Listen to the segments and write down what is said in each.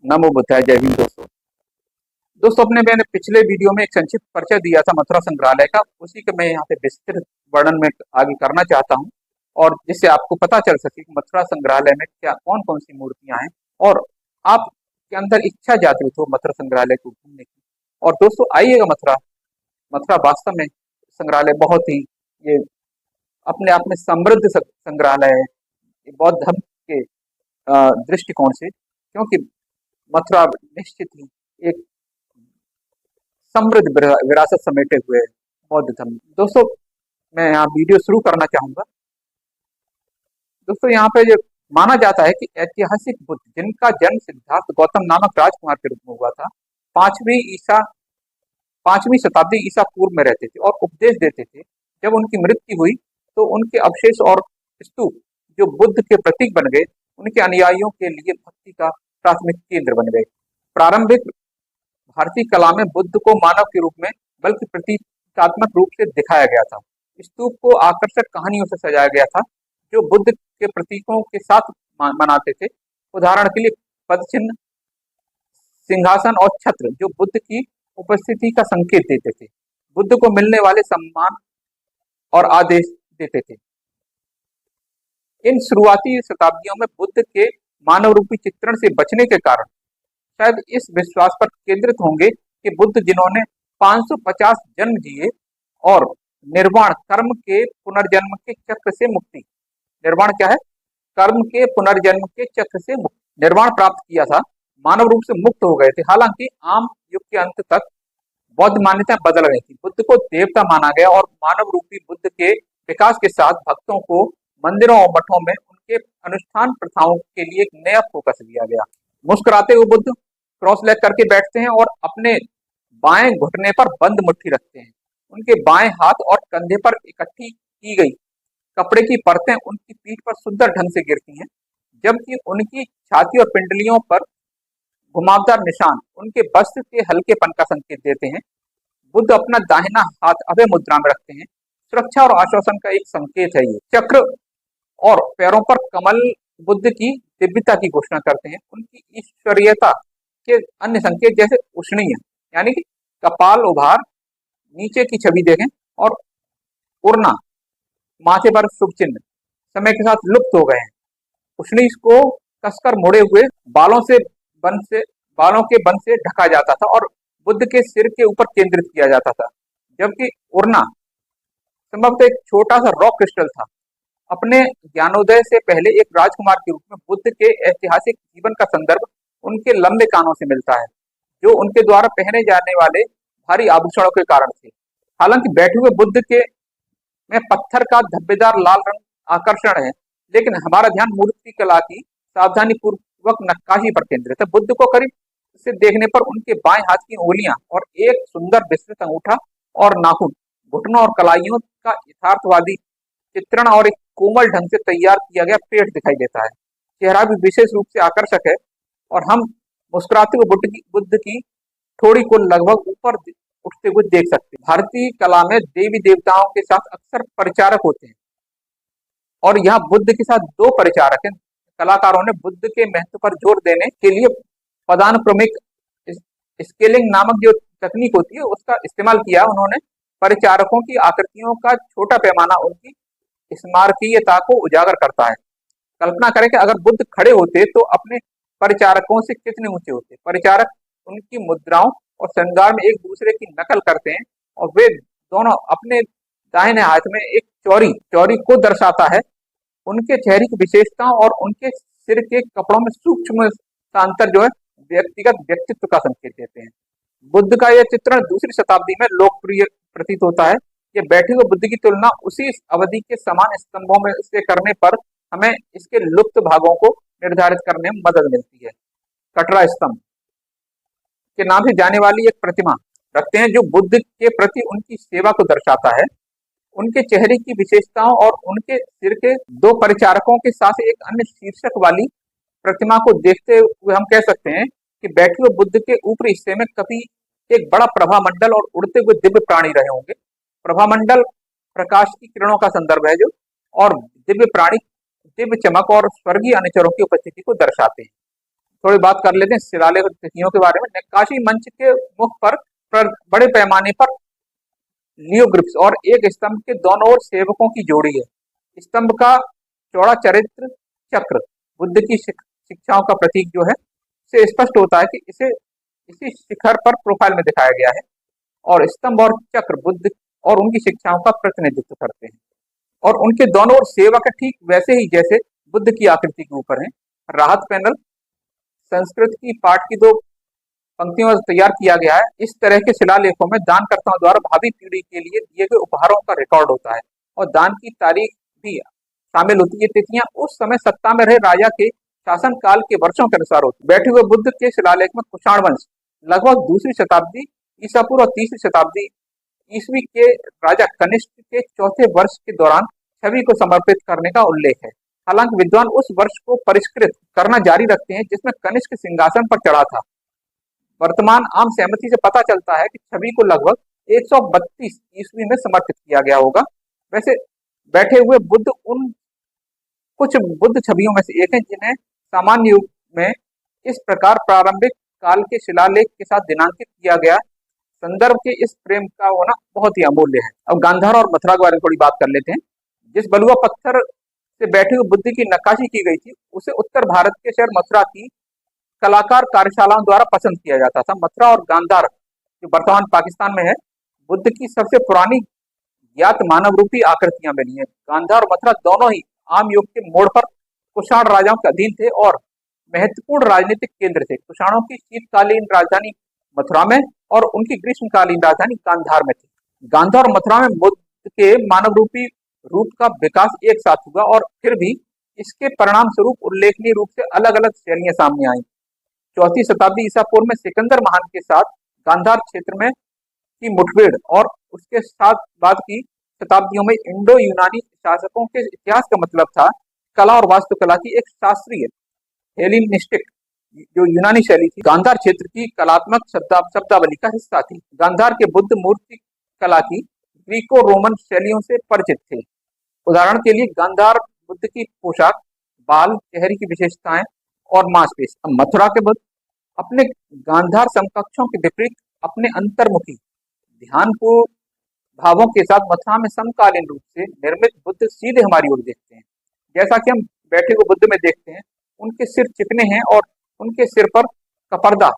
नमो बुद्धाय। जय हिंद दोस्तों। दोस्तों, मैंने पिछले वीडियो में एक संक्षिप्त परिचय दिया था मथुरा संग्रहालय का, उसी का मैं यहाँ पे विस्तृत वर्णन में आगे करना चाहता हूँ, और जिससे आपको पता चल सके कि मथुरा संग्रहालय में क्या कौन कौन सी मूर्तियां हैं, और आपके अंदर इच्छा जागृत हो मथुरा संग्रहालय को घूमने की। और दोस्तों, आइएगा मथुरा। मथुरा वास्तव में संग्रहालय बहुत ही, ये अपने आप में समृद्ध संग्रहालय है, ये बौद्ध धर्म के दृष्टिकोण से, क्योंकि मथुरा निश्चित ही एक समृद्ध विरासत समेटे हुए है बौद्ध धर्म। दोस्तों, मैं यहाँ वीडियो शुरू करना चाहूंगा। दोस्तों, यहाँ पे जो माना जाता है कि ऐतिहासिक बुद्ध, जिनका जन्म सिद्धार्थ गौतम नामक राजकुमार के रूप में हुआ था, पांचवी शताब्दी ईसा पूर्व में रहते थे और उपदेश देते थे। जब उनकी मृत्यु हुई तो उनके अवशेष और स्तूप, जो बुद्ध के प्रतीक बन गए, उनके अनुयायियों के लिए भक्ति का प्राथमिक केंद्र बन गए। प्रारंभिक भारतीय कला में बुद्ध को मानव के रूप में बल्कि प्रतीकात्मक रूप से दिखाया गया था। स्तूप को आकर्षक कहानियों से सजाया गया था, जो बुद्ध के प्रतीकों के साथ मनाते थे। उदाहरण के लिए पदचिन्ह, सिंहासन और छत्र, जो बुद्ध की उपस्थिति का संकेत देते थे, बुद्ध को मिलने वाले सम्मान और आदेश देते थे। इन शुरुआती शताब्दियों में बुद्ध के मानव रूपी चित्रण से बचने के कारण शायद इस विश्वास पर केंद्रित होंगे कि बुद्ध, जिन्होंने 550 जन्म जिए और निर्वाण कर्म के पुनर्जन्म के चक्र से मुक्ति, निर्वाण क्या है? कर्म के पुनर्जन्म के चक्र से मुक्ति, निर्वाण प्राप्त किया था, मानव रूप से मुक्त हो गए थे। हालांकि आम युग के अंत तक बौद्ध मान्यताएं बदल गई थी। बुद्ध को देवता माना गया और मानव रूपी बुद्ध के विकास के साथ भक्तों को मंदिरों और मठों में उनके अनुष्ठान प्रथाओं के लिए एक नया फोकस दिया गया। मुस्कुराते हुए बुद्ध क्रॉस लेग करके बैठते हैं और अपने बाएं घुटने पर बंद मुट्ठी रखते हैं। उनके बाएं हाथ और कंधे पर इकट्ठी की गई कपड़े की परतें उनकी पीठ पर सुंदर ढंग से गिरती हैं, जबकि उनकी छाती और पिंडलियों पर घुमावदार निशान उनके वस्त्र के हल्केपन का संकेत देते हैं। बुद्ध अपना दाहिना हाथ अभय मुद्रा में रखते हैं, सुरक्षा और आश्वासन का एक संकेत है ये। चक्र और पैरों पर कमल बुद्ध की दिव्यता की घोषणा करते हैं। उनकी ईश्वरीयता के अन्य संकेत जैसे उष्णीय, यानी कि कपाल उभार, नीचे की छवि देखें, और उड़ना, माथे पर शुभ चिन्ह, समय के साथ लुप्त हो गए हैं। उष्णी को कसकर मुड़े हुए बालों के बन से ढका जाता था और बुद्ध के सिर के ऊपर केंद्रित किया जाता था, जबकि उड़ना संभवतः एक छोटा सा रॉक क्रिस्टल था। अपने ज्ञानोदय से पहले एक राजकुमार के रूप में बुद्ध के ऐतिहासिक जीवन का संदर्भ उनके लंबे कानों से मिलता है, जो उनके द्वारा पहने जाने वाले भारी आभूषणों के कारण थे। हालांकि बैठे हुए बुद्ध के में पत्थर का धब्बेदार लाल रंग आकर्षण है, लेकिन हमारा ध्यान मूर्ति कला की सावधानी पूर्वक नक्काशी पर केंद्रित है। बुद्ध को करीब से देखने पर उनके बाएं हाथ की उंगलियां और एक सुंदर विस्तृत अंगूठा और नाखून, घुटनों और कलाइयों का यथार्थवादी चित्रण और एक कोमल ढंग से तैयार किया गया पेट दिखाई देता है। चेहरा भी विशेष रूप से आकर्षक है और हम मुस्कुराते हुए बुद्ध की थोड़ी को लगभग ऊपर उठते हुए देख सकते हैं। भारतीय कला में देवी देवताओं के साथ अक्सर परिचारक होते हैं, और यहाँ बुद्ध के साथ दो परिचारक हैं। कलाकारों ने बुद्ध के महत्व पर जोर देने के लिए पदानुक्रमिक स्केलिंग नामक जो तकनीक होती है उसका इस्तेमाल किया। उन्होंने परिचारकों की आकृतियों का छोटा पैमाना उनकी स्मारकीयता को उजागर करता है। कल्पना करें कि अगर बुद्ध खड़े होते तो अपने परिचारकों से कितने ऊंचे होते। परिचारक उनकी मुद्राओं और श्रृंगार में एक दूसरे की नकल करते हैं, और वे दोनों अपने दाहिने हाथ में एक चौरी को दर्शाता है। उनके चेहरे की विशेषताओं और उनके सिर के कपड़ों में सूक्ष्म अंतर जो है व्यक्तिगत व्यक्तित्व का संकेत देते हैं। बुद्ध का यह चित्रण दूसरी शताब्दी में लोकप्रिय प्रतीत होता है। ये बैठे हुए बुद्ध की तुलना उसी अवधि के समान स्तंभों में से करने पर हमें इसके लुप्त भागों को निर्धारित करने में मदद मिलती है। कटरा स्तंभ के नाम से जाने वाली एक प्रतिमा रखते हैं, जो बुद्ध के प्रति उनकी सेवा को दर्शाता है। उनके चेहरे की विशेषताओं और उनके सिर के दो परिचारकों के साथ एक अन्य शीर्षक वाली प्रतिमा को देखते हुए हम कह सकते हैं कि बैठे हुए बुद्ध के ऊपरी हिस्से में कभी एक बड़ा प्रभामंडल और उड़ते हुए दिव्य प्राणी रहे होंगे। प्रभामंडल प्रकाश की किरणों का संदर्भ है, जो और दिव्य प्राणी दिव्य चमक और स्वर्गीय अनुचरों की उपस्थिति को दर्शाते हैं। थोड़ी बात कर लेते हैं शिलालेख तिथियों के बारे में। नक्काशी मंच के मुख पर बड़े पैमाने पर लियोग्रिफ्स और एक स्तंभ के दोनों ओर सेवकों की जोड़ी है। स्तंभ का चौड़ा चरित्र चक्र बुद्ध की शिक्षाओं का प्रतीक जो है, से स्पष्ट होता है कि इसे इसी शिखर पर प्रोफाइल में दिखाया गया है, और स्तंभ और चक्र बुद्ध और उनकी शिक्षाओं का प्रतिनिधित्व करते हैं, और उनके दोनों ओर सेवक है, ठीक वैसे ही जैसे बुद्ध की आकृति के ऊपर है। राहत पैनल संस्कृत की पाठ की दो पंक्तियों में तैयार किया गया है। इस तरह के शिलालेखों में दानकर्ताओं द्वारा भावी पीढ़ी के लिए दिए गए उपहारों का रिकॉर्ड होता है, और दान की तारीख भी शामिल होती है। तिथियां उस समय सत्ता में रहे राजा के शासन काल के वर्षों के अनुसार होती। बैठे हुए बुद्ध के शिलालेख में कुषाण वंश लगभग दूसरी शताब्दी ईसा पूर्व और तीसरी शताब्दी ईस्वी के राजा कनिष्क के चौथे वर्ष के दौरान छवि को समर्पित करने का उल्लेख है। हालांकि विद्वान उस वर्ष को परिष्कृत करना जारी रखते हैं जिसमें कनिष्क सिंहासन पर चढ़ा था। वर्तमान आम सहमति से पता चलता है कि छवि को लगभग 132 ईस्वी में समर्पित किया गया होगा। वैसे बैठे हुए बुद्ध उन कुछ बुद्ध छवियों में से एक है जिन्हें सामान्य युग में इस प्रकार प्रारंभिक काल के शिलालेख के साथ दिनांकित किया गया। संदर्भ के इस प्रेम का होना बहुत ही अमूल्य है। अब गांधार और मथुरा के बारे में थोड़ी बात कर लेते हैं। जिस बलुआ पत्थर से बैठे हुए बुद्ध की नक्काशी की गई थी, उसे उत्तर भारत के शहर मथुरा की कलाकार कार्यशालाओं द्वारा पसंद किया जाता था। मथुरा और गांधार जो वर्तमान पाकिस्तान में है, बुद्ध की सबसे पुरानी ज्ञात मानव रूपी आकृतियां मिली हैं। गांधार और मथुरा दोनों ही आम युग के मोड़ पर कुषाण राजाओं के अधीन थे और महत्वपूर्ण राजनीतिक केंद्र थे। कुषाणों की शीतकालीन राजधानी मथुरा में और उनकी ग्रीष्मकालीन राजधानी गांधार में थी। गांधार और मथुरा में बुद्ध के मानव रूपी रूप का विकास एक साथ हुआ, और फिर भी इसके परिणाम स्वरूप उल्लेखनीय रूप से अलग अलग शैलियां सामने आई। चौथी शताब्दी ईसा पूर्व में सिकंदर महान के साथ गांधार क्षेत्र में की मुठभेड़ और उसके साथ बाद की शताब्दियों में इंडो यूनानी शासकों के इतिहास का मतलब था कला और वास्तुकला की एक शास्त्रीय हेलिनिस्टिक जो यूनानी शैली थी। गांधार क्षेत्र की कलात्मक शब्दावली का हिस्सा थी। गांधार के बुद्ध मूर्ति कला की ग्रीको रोमन शैलियों से परिचित थे। उदाहरण के लिए गांधार बुद्ध की पोशाक, बाल, चेहरे की विशेषताएं और मांसपेशी। मथुरा के बुद्ध अपने गांधार समकक्षों के विपरीत अपने अंतर्मुखी ध्यान को भावों के साथ मथुरा में समकालीन रूप से निर्मित बुद्ध सीधे हमारी ओर देखते हैं। जैसा कि हम बैठे हुए बुद्ध में देखते हैं, उनके सिर चिकने हैं और उनके सिर पर कपर्दा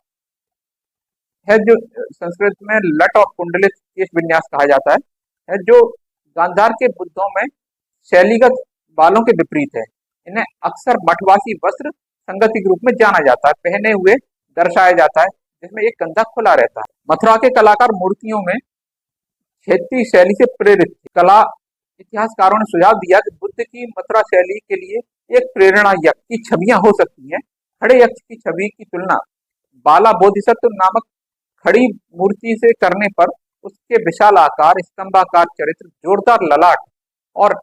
है जो संस्कृत में लट और कुंडलित केश विन्यास कहा जाता है जो गांधार के बुद्धों में शैलीगत बालों के विपरीत है। इन्हें अक्सर मठवासी वस्त्र संगति के रूप में जाना जाता है, पहने हुए दर्शाया जाता है, जिसमें एक कंधा खुला रहता है। मथुरा के कलाकार मूर्तियों में क्षेत्रीय शैली से प्रेरित थे। कला इतिहासकारों ने सुझाव दिया कि बुद्ध की मथुरा शैली के लिए एक प्रेरणा यक्ष की छवियां हो सकती हैं। खड़े यक्ष की छवि की तुलना बाला बोधिसत्व नामक खड़ी मूर्ति से करने पर उसके विशाल आकार, स्तंभाकार चरित्र, जोरदार ललाट और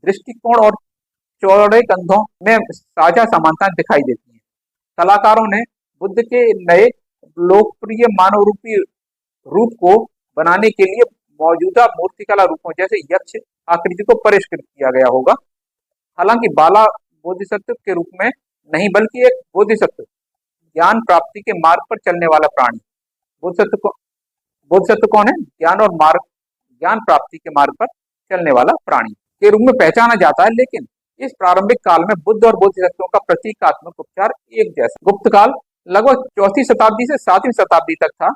दृष्टिकोण और चौड़े कंधों में साझा समानता दिखाई देती है। कलाकारों ने बुद्ध के नए लोकप्रिय मानव रूपी रूप को बनाने के लिए मौजूदा मूर्तिकला रूपों जैसे यक्ष आकृति को परिष्कृत किया गया होगा। हालांकि बाला बोधिसत्व के रूप में नहीं, बल्कि एक बोधिसत्व ज्ञान प्राप्ति के मार्ग पर चलने वाला प्राणी। बोधिसत्व कौन है? ज्ञान और मार्ग, ज्ञान प्राप्ति के मार्ग पर चलने वाला प्राणी के रूप में पहचाना जाता है। लेकिन इस प्रारंभिक काल में बुद्ध और बोधिसत्वों का प्रतीकात्मक उपचार एक जैसा। गुप्त काल लगभग चौथी शताब्दी से 7वीं शताब्दी तक था।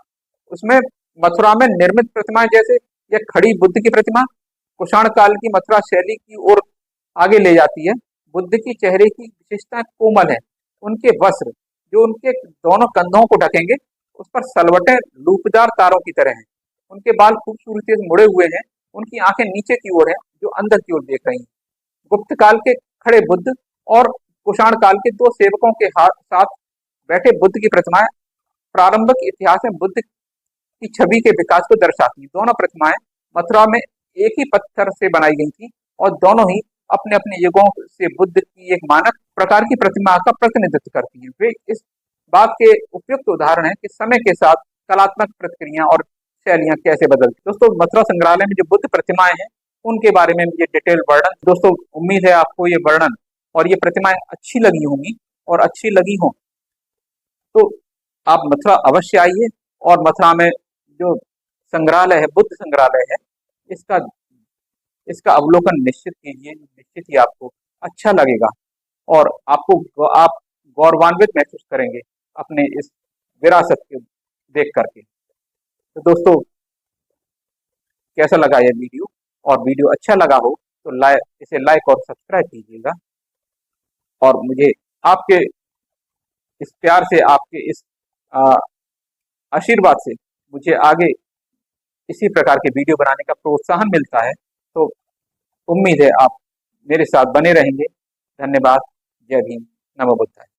उसमें मथुरा में निर्मित प्रतिमाएं जैसे यह खड़ी बुद्ध की प्रतिमा कुषाण काल की मथुरा शैली की ओर आगे ले जाती है। बुद्ध की चेहरे की विशेषताएं कोमल है। उनके वस्त्र जो उनके दोनों कंधों को ढकेंगे, उस पर सलवटें लूपदार तारों की तरह हैं। उनके बाल खूबसूरती से मुड़े हुए हैं। उनकी आंखें नीचे की ओर हैं जो अंदर की ओर देख रही हैं। गुप्त काल के खड़े बुद्ध और कुषाण काल के दो सेवकों के साथ बैठे बुद्ध की प्रतिमाएं प्रारंभिक इतिहास में बुद्ध की छवि के विकास को दर्शाती हैं। दोनों प्रतिमाएं मथुरा में एक ही पत्थर से बनाई गई थी और दोनों ही अपने अपने युगों से बुद्ध की एक मानक प्रकार की प्रतिमा का प्रतिनिधित्व करती हैं। वे इस बात के उपयुक्त उदाहरण हैं कि समय के साथ कलात्मक प्रक्रिया और शैलियां कैसे बदलती। दोस्तों, मथुरा संग्रहालय में जो बुद्ध प्रतिमाएं हैं उनके बारे में ये डिटेल वर्णन। दोस्तों, उम्मीद है आपको ये वर्णन और ये प्रतिमाएं अच्छी लगी होंगी और अच्छी लगी हों तो आप मथुरा अवश्य आइए और मथुरा में जो संग्रहालय है, बुद्ध संग्रहालय है, इसका इसका अवलोकन निश्चित कीजिए, निश्चित ही आपको अच्छा लगेगा और आप गौरवान्वित महसूस करेंगे अपने इस विरासत को देख करके। तो दोस्तों, कैसा लगा यह वीडियो? और वीडियो अच्छा लगा हो तो इसे लाइक और सब्सक्राइब कीजिएगा और मुझे आपके इस प्यार से, आपके इस आ, आशीर्वाद से मुझे आगे इसी प्रकार के वीडियो बनाने का प्रोत्साहन मिलता है। तो उम्मीद है आप मेरे साथ बने रहेंगे। धन्यवाद। जय भीम। नमो बुद्धाय।